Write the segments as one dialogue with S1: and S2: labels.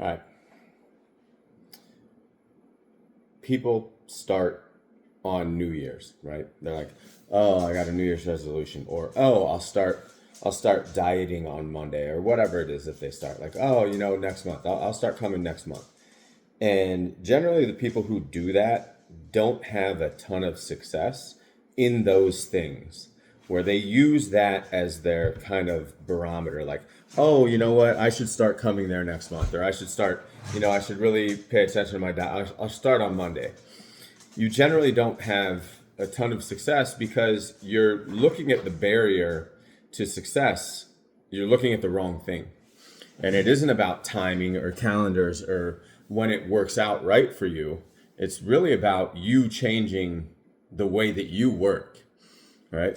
S1: All right. People start on New Year's, right? They're like, "Oh, I got a New Year's resolution," or "Oh, I'll start dieting on Monday," or whatever it is that they start. Like, "Oh, next month, I'll start coming next month." And generally, the people who do that don't have a ton of success in those things where they use that as their kind of barometer. Like, oh, you know what? I should start coming there next month, or I should start, I should really pay attention to my diet. I'll start on Monday. You generally don't have a ton of success because you're looking at the barrier to success. You're looking at the wrong thing. And it isn't about timing or calendars or when it works out right for you. It's really about you changing the way that you work, right?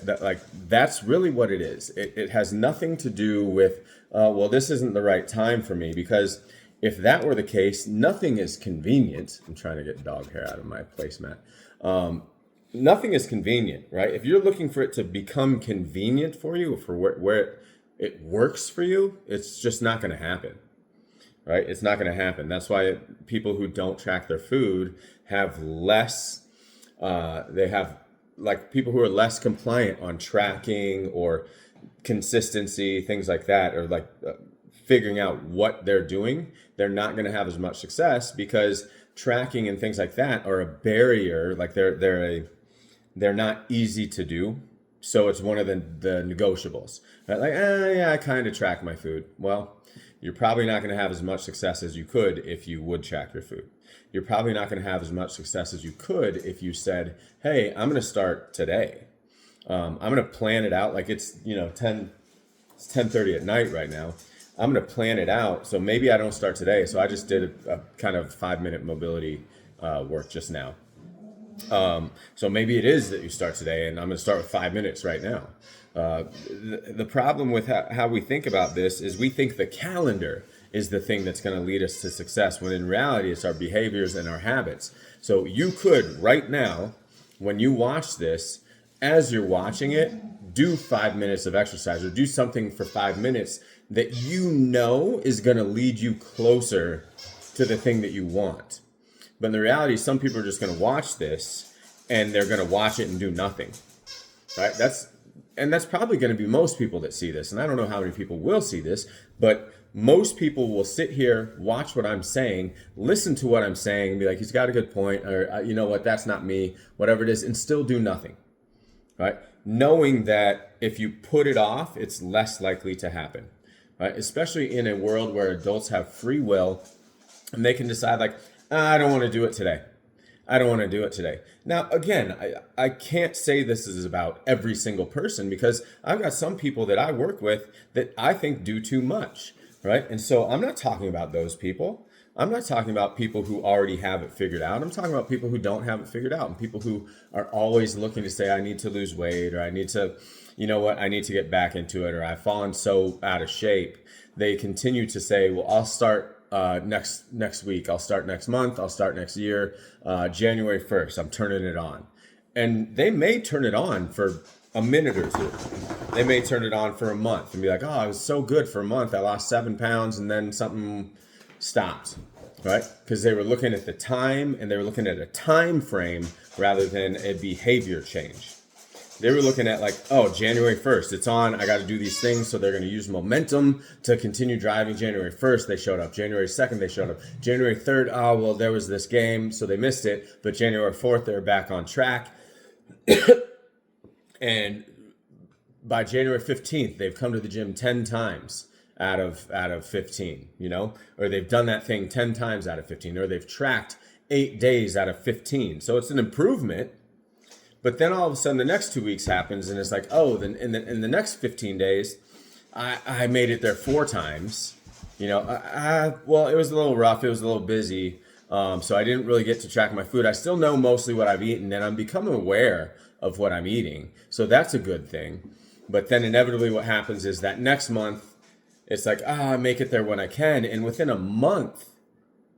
S1: That's really what it is. It has nothing to do with, well, this isn't the right time for me, because if that were the case, nothing is convenient. I'm trying to get dog hair out of my placemat. Nothing is convenient, right? If you're looking for it to become convenient for you, for where it works for you, it's just not going to happen, right? It's not going to happen. That's why people who don't track their food have less, they have like people who are less compliant on tracking or consistency, things like that, or like figuring out what they're doing. They're not going to have as much success because tracking and things like that are a barrier. Like they're not easy to do. So it's one of the negotiables, right? Like, yeah, I kind of track my food. Well, you're probably not going to have as much success as you could if you would track your food. You're probably not going to have as much success as you could if you said, hey, I'm going to start today. I'm going to plan it out. Like it's 10:30 at night right now. I'm going to plan it out. So maybe I don't start today. So I just did a kind of 5-minute mobility work just now. So maybe it is that you start today, and I'm going to start with 5 minutes right now. The problem with how we think about this is we think the calendar is the thing that's going to lead us to success, when in reality it's our behaviors and our habits. So you could right now, when you watch this, as you're watching it, do 5 minutes of exercise or do something for 5 minutes that you know is going to lead you closer to the thing that you want. But in the reality, some people are just going to watch this and they're going to watch it and do nothing, right? That's probably going to be most people that see this. And I don't know how many people will see this, but most people will sit here, watch what I'm saying, listen to what I'm saying, and be like, he's got a good point, or you know what, that's not me, whatever it is, and still do nothing, right? Knowing that if you put it off, it's less likely to happen, right? Especially in a world where adults have free will and they can decide like, I don't want to do it today. I don't want to do it today. Now, again, I can't say this is about every single person, because I've got some people that I work with that I think do too much, right? And so I'm not talking about those people. I'm not talking about people who already have it figured out. I'm talking about people who don't have it figured out, and people who are always looking to say, I need to lose weight, or I need to, you know what, I need to get back into it, or I've fallen so out of shape. They continue to say, well, I'll start next week, I'll start next month, I'll start next year, January 1st, I'm turning it on. And they may turn it on for a minute or two. They may turn it on for a month and be like, oh, I was so good for a month. I lost 7 pounds, and then something stopped, right? Because they were looking at the time, and they were looking at a time frame rather than a behavior change. They were looking at like, oh, January 1st, it's on. I got to do these things. So they're going to use momentum to continue driving. January 1st, they showed up. January 2nd, they showed up. January 3rd, oh, well, there was this game, so they missed it. But January 4th, they're back on track. And by January 15th, they've come to the gym 10 times out of 15, or they've done that thing 10 times out of 15, or they've tracked 8 days out of 15. So it's an improvement. But then all of a sudden the next 2 weeks happens, and it's like, oh, then in the next 15 days, I made it there 4 times. Well, it was a little rough. It was a little busy. So I didn't really get to track my food. I still know mostly what I've eaten, and I'm becoming aware of what I'm eating. So that's a good thing. But then inevitably what happens is that next month, it's like, I make it there when I can. And within a month,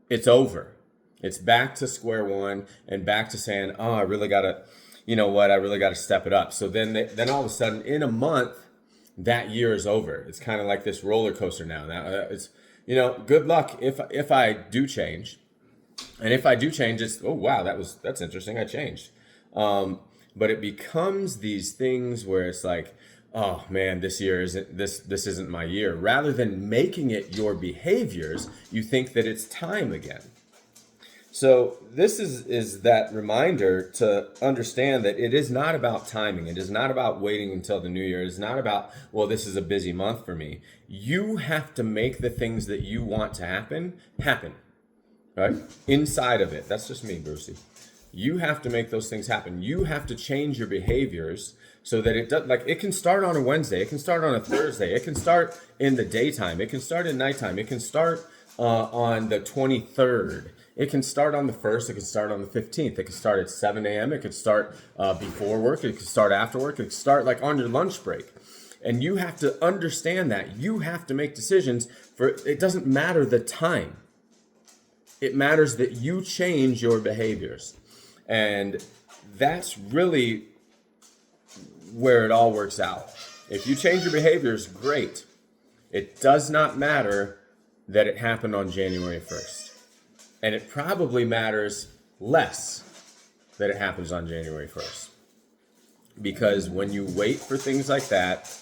S1: it's over. It's back to square one and back to saying, oh, I really got to, I really got to step it up. So then all of a sudden in a month, that year is over. It's kind of like this roller coaster now. Now it's, good luck if I do change. And if I do change, it's, oh wow, that's interesting. I changed. But it becomes these things where it's like, oh man, this year isn't this isn't my year. Rather than making it your behaviors, you think that it's time again. So this is that reminder to understand that it is not about timing. It is not about waiting until the new year. It is not about, well, this is a busy month for me. You have to make the things that you want to happen, right? Inside of it. That's just me, Brucey. You have to make those things happen. You have to change your behaviors so that it does, like, it can start on a Wednesday. It can start on a Thursday. It can start in the daytime. It can start at nighttime. It can start on the 23rd. It can start on the 1st. It can start on the 15th. It can start at 7 a.m. It could start before work. It could start after work. It could start like on your lunch break. And you have to understand that. You have to make decisions for, it doesn't matter the time. It matters that you change your behaviors. And that's really where it all works out. If you change your behaviors, great. It does not matter that it happened on January 1st. And it probably matters less that it happens on January 1st. Because when you wait for things like that,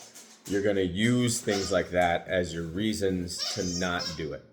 S1: you're going to use things like that as your reasons to not do it.